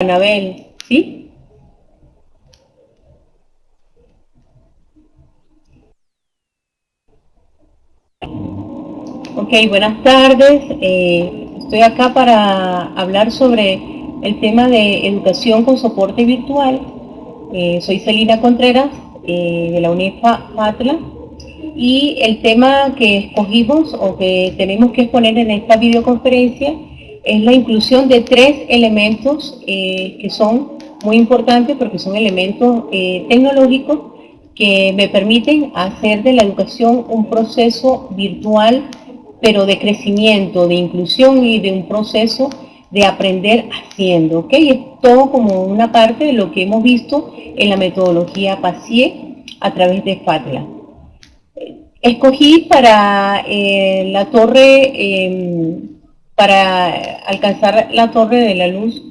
Anabel, ¿sí? Ok, buenas tardes. Estoy acá para hablar sobre el tema de educación con soporte virtual. Soy Celina Contreras, de la UNIFA Matla, y el tema que escogimos o que tenemos que exponer en esta videoconferencia es la inclusión de tres elementos que son muy importantes porque son elementos tecnológicos que me permiten hacer de la educación un proceso virtual, pero de crecimiento, de inclusión y de un proceso de aprender haciendo, ¿ok? Es todo como una parte de lo que hemos visto en la metodología PASIE a través de FATLA. Escogí para la torre, para alcanzar la torre de la luz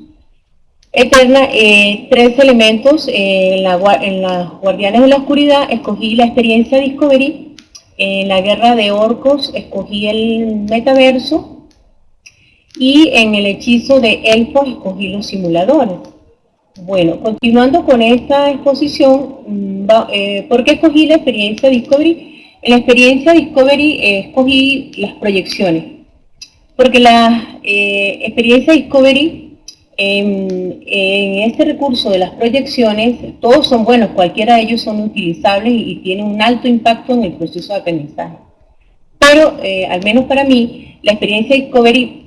eterna, tres elementos. En las Guardianes de la Oscuridad escogí la experiencia Discovery. En la Guerra de Orcos escogí el metaverso. Y en el hechizo de Elfos escogí los simuladores. Bueno, continuando con esta exposición, ¿por qué escogí la experiencia Discovery? En la experiencia Discovery escogí las proyecciones, porque la experiencia Discovery, en este recurso de las proyecciones, todos son buenos, cualquiera de ellos son utilizables y tienen un alto impacto en el proceso de aprendizaje. Pero, al menos para mí, la experiencia Discovery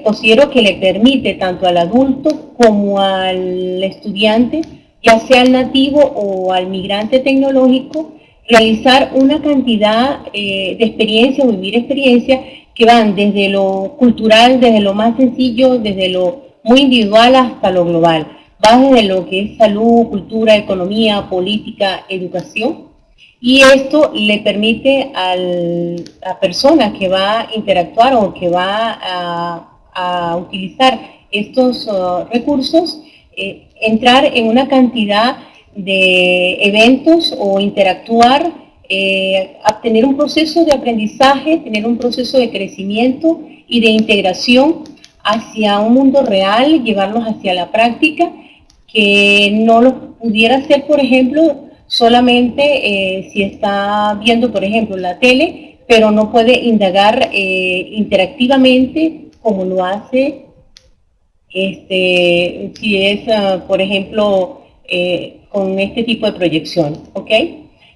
considero que le permite tanto al adulto como al estudiante, ya sea al nativo o al migrante tecnológico, realizar una cantidad de experiencias o vivir experiencias que van desde lo cultural, desde lo más sencillo, desde lo muy individual hasta lo global. Va desde lo que es salud, cultura, economía, política, educación. Y esto le permite a la persona que va a interactuar o que va a utilizar estos recursos, entrar en una cantidad de eventos o interactuar, tener un proceso de aprendizaje, tener un proceso de crecimiento y de integración hacia un mundo real, llevarlos hacia la práctica, que no lo pudiera hacer, por ejemplo, solamente si está viendo, por ejemplo, la tele, pero no puede indagar interactivamente como lo hace si es, por ejemplo, con este tipo de proyección, ¿ok?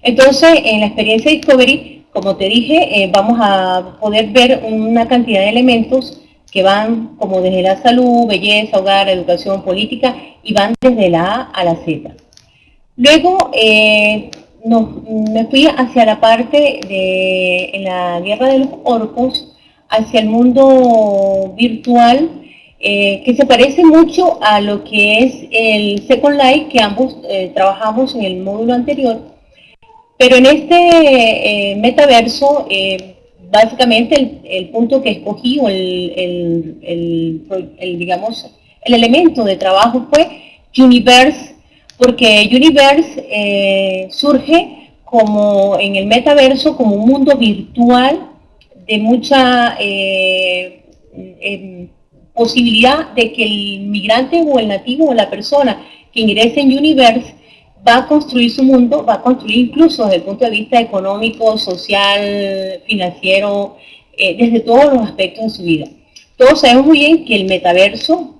Entonces, en la experiencia Discovery, como te dije, vamos a poder ver una cantidad de elementos que van como desde la salud, belleza, hogar, educación, política, y van desde la A a la Z. Luego me fui hacia la parte de la guerra de los orcos, hacia el mundo virtual, que se parece mucho a lo que es el Second Life, que ambos trabajamos en el módulo anterior. Pero en este metaverso, básicamente el punto que escogí, o digamos, el elemento de trabajo fue Universe, porque Universe surge como en el metaverso como un mundo virtual de mucha posibilidad de que el migrante o el nativo o la persona que ingrese en Universe va a construir su mundo, va a construir incluso desde el punto de vista económico, social, financiero, desde todos los aspectos de su vida. Todos sabemos muy bien que el metaverso,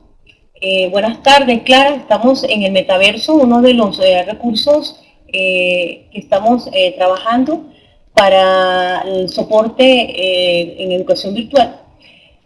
buenas tardes, Clara, estamos en el metaverso, uno de los recursos que estamos trabajando para el soporte en educación virtual.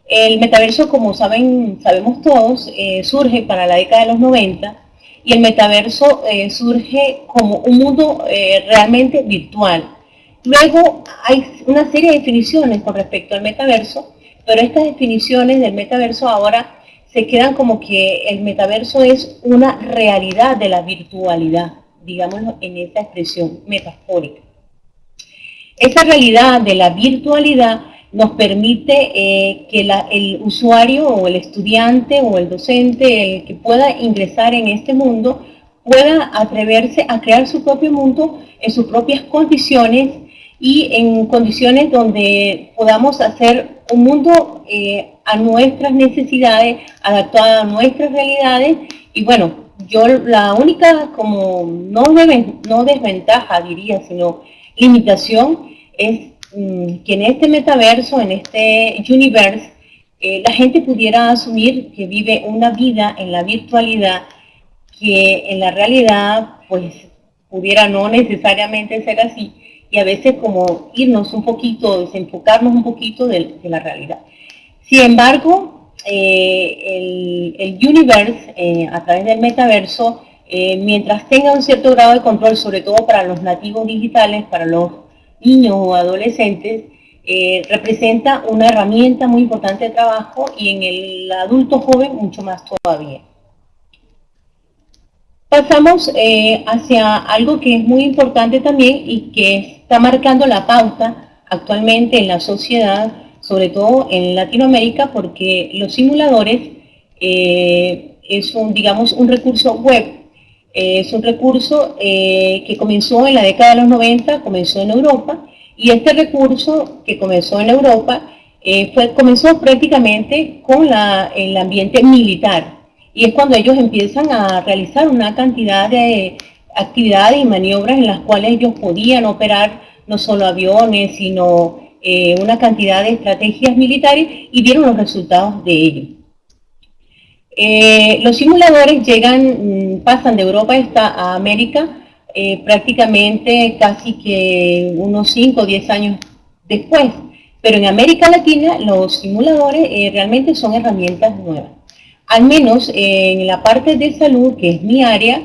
El metaverso, como sabemos todos, surge para la década de los 90, y el metaverso surge como un mundo realmente virtual. Luego hay una serie de definiciones con respecto al metaverso, pero estas definiciones del metaverso ahora se quedan como que el metaverso es una realidad de la virtualidad, digámoslo en esa expresión metafórica. Esa realidad de la virtualidad nos permite que el usuario o el estudiante o el docente, el que pueda ingresar en este mundo, pueda atreverse a crear su propio mundo en sus propias condiciones y en condiciones donde podamos hacer un mundo a nuestras necesidades, adaptado a nuestras realidades, Y bueno, yo la única como no desventaja diría, sino limitación es que en este metaverso, en este universe, la gente pudiera asumir que vive una vida en la virtualidad que en la realidad pues pudiera no necesariamente ser así y a veces como irnos un poquito, desenfocarnos un poquito de la realidad. Sin embargo, el universe a través del metaverso, mientras tenga un cierto grado de control, sobre todo para los nativos digitales, para los niños o adolescentes, representa una herramienta muy importante de trabajo y en el adulto joven mucho más todavía. Pasamos hacia algo que es muy importante también y que está marcando la pauta actualmente en la sociedad, sobre todo en Latinoamérica, porque los simuladores es digamos, un recurso web. Es un recurso que comenzó en la década de los 90, comenzó en Europa, y este recurso que comenzó en Europa comenzó prácticamente con el ambiente militar. Y es cuando ellos empiezan a realizar una cantidad de actividades y maniobras en las cuales ellos podían operar no solo aviones, sino una cantidad de estrategias militares y vieron los resultados de ello. Los simuladores pasan de Europa a América prácticamente casi que unos 5 o 10 años después. Pero en América Latina los simuladores realmente son herramientas nuevas. Al menos en la parte de salud, que es mi área,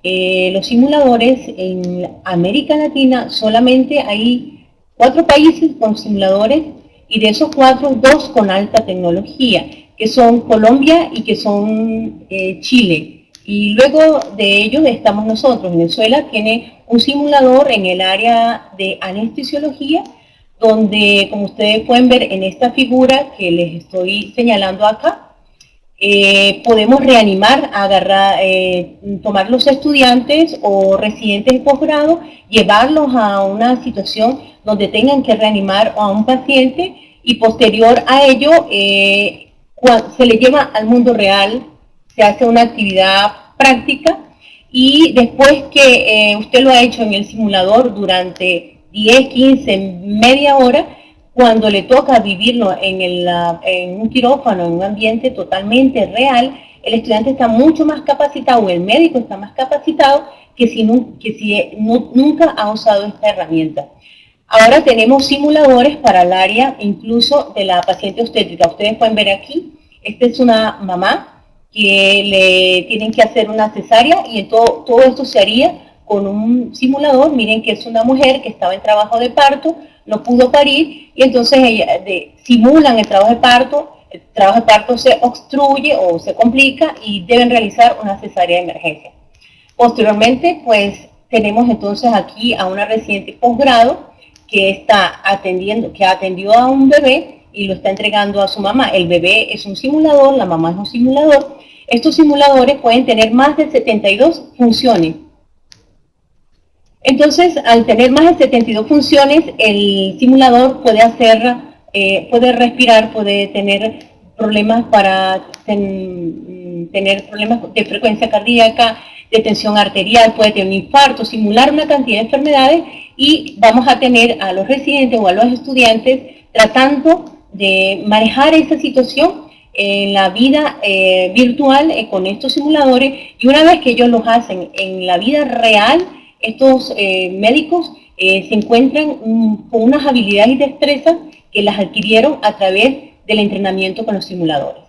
los simuladores en América Latina solamente hay 4 países con simuladores y de esos 4, 2 con alta tecnología, que son Colombia y que son Chile. Y luego de ellos estamos nosotros. Venezuela tiene un simulador en el área de anestesiología, donde, como ustedes pueden ver en esta figura que les estoy señalando acá, podemos reanimar, tomar los estudiantes o residentes de posgrado, llevarlos a una situación donde tengan que reanimar a un paciente y posterior a ello se le lleva al mundo real, se hace una actividad práctica y después que usted lo ha hecho en el simulador durante 10, 15, media hora, cuando le toca vivirlo en un quirófano, en un ambiente totalmente real, el estudiante está mucho más capacitado, o el médico está más capacitado que si nunca ha usado esta herramienta. Ahora tenemos simuladores para el área incluso de la paciente obstétrica. Ustedes pueden ver aquí, esta es una mamá que le tienen que hacer una cesárea y todo esto se haría con un simulador. Miren que es una mujer que estaba en trabajo de parto, no pudo parir y entonces simulan el trabajo de parto se obstruye o se complica y deben realizar una cesárea de emergencia. Posteriormente, pues tenemos entonces aquí a una residente posgrado que atendió a un bebé y lo está entregando a su mamá. El bebé es un simulador, la mamá es un simulador. Estos simuladores pueden tener más de 72 funciones. Entonces, al tener más de 72 funciones, el simulador puede respirar, puede tener problemas tener problemas de frecuencia cardíaca, de tensión arterial, puede tener un infarto, simular una cantidad de enfermedades y vamos a tener a los residentes o a los estudiantes tratando de manejar esa situación en la vida virtual con estos simuladores y una vez que ellos los hacen en la vida real, estos médicos se encuentran con unas habilidades y destrezas que las adquirieron a través del entrenamiento con los simuladores.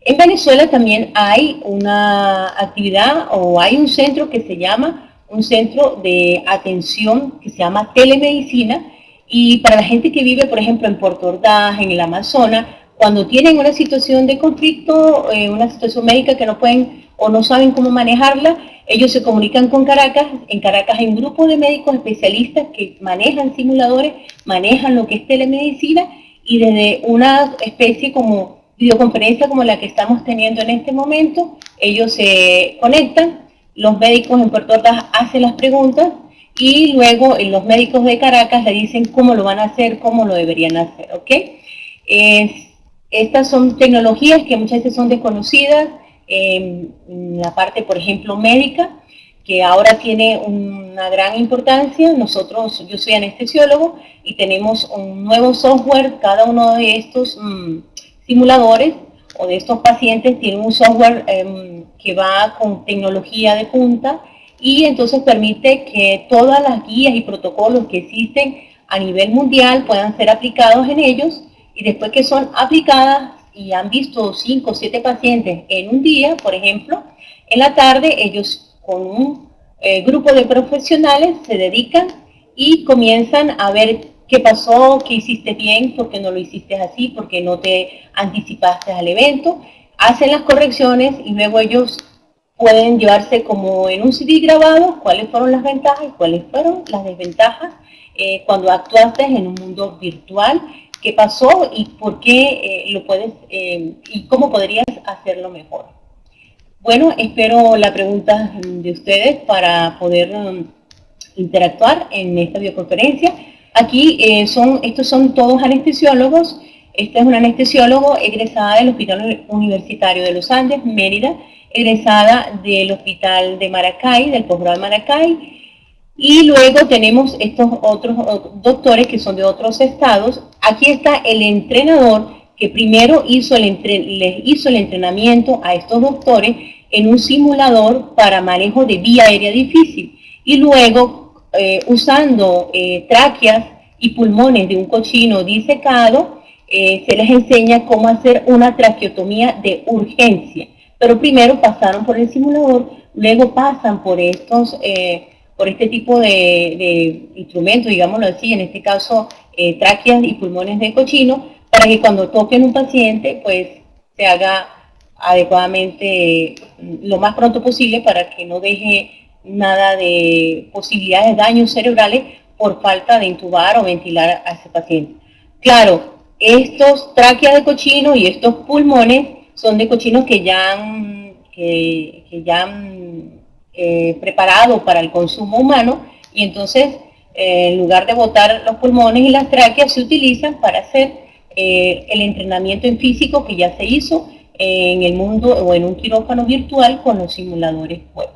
En Venezuela también hay una actividad o hay un centro que se llama un centro de atención que se llama telemedicina y para la gente que vive, por ejemplo, en Puerto Ordaz, en el Amazonas, cuando tienen una situación de conflicto, una situación médica que no pueden o no saben cómo manejarla, ellos se comunican con Caracas. En Caracas hay un grupo de médicos especialistas que manejan simuladores, manejan lo que es telemedicina y desde una especie como videoconferencia como la que estamos teniendo en este momento, ellos se conectan, los médicos en Puerto Ordaz hacen las preguntas y luego los médicos de Caracas le dicen cómo lo van a hacer, cómo lo deberían hacer, ¿ok? Estas son tecnologías que muchas veces son desconocidas, la parte, por ejemplo, médica, que ahora tiene una gran importancia. Yo soy anestesiólogo y tenemos un nuevo software. Cada uno de estos simuladores o de estos pacientes tiene un software que va con tecnología de punta, y entonces permite que todas las guías y protocolos que existen a nivel mundial puedan ser aplicados en ellos, y después que son aplicadas y han visto 5 o 7 pacientes en un día, por ejemplo, en la tarde ellos con un grupo de profesionales se dedican y comienzan a ver qué pasó, qué hiciste bien, por qué no lo hiciste así, por qué no te anticipaste al evento, hacen las correcciones y luego ellos pueden llevarse como en un CD grabado cuáles fueron las ventajas y cuáles fueron las desventajas cuando actuaste en un mundo virtual, qué pasó y por qué lo puedes y cómo podrías hacerlo mejor. Bueno, espero la pregunta de ustedes para poder interactuar en esta videoconferencia. Aquí estos son todos anestesiólogos. Esta es una anestesiólogo egresada del Hospital Universitario de los Andes, Mérida, egresada del Hospital de Maracay, del posgrado de Maracay, y luego tenemos estos otros doctores que son de otros estados. Aquí está el entrenador que primero les hizo el entrenamiento a estos doctores en un simulador para manejo de vía aérea difícil, y luego usando tráqueas y pulmones de un cochino disecado, se les enseña cómo hacer una traqueotomía de urgencia. Pero primero pasaron por el simulador, luego pasan por este tipo de instrumentos, digámoslo así, en este caso tráqueas y pulmones de cochino, para que cuando toquen un paciente, pues se haga adecuadamente lo más pronto posible, para que no deje nada de posibilidades de daños cerebrales por falta de intubar o ventilar a ese paciente. Claro, estos tráqueas de cochino y estos pulmones son de cochinos que ya han preparado para el consumo humano, y entonces en lugar de botar los pulmones y las tráqueas se utilizan para hacer el entrenamiento en físico que ya se hizo en el mundo o en un quirófano virtual con los simuladores web.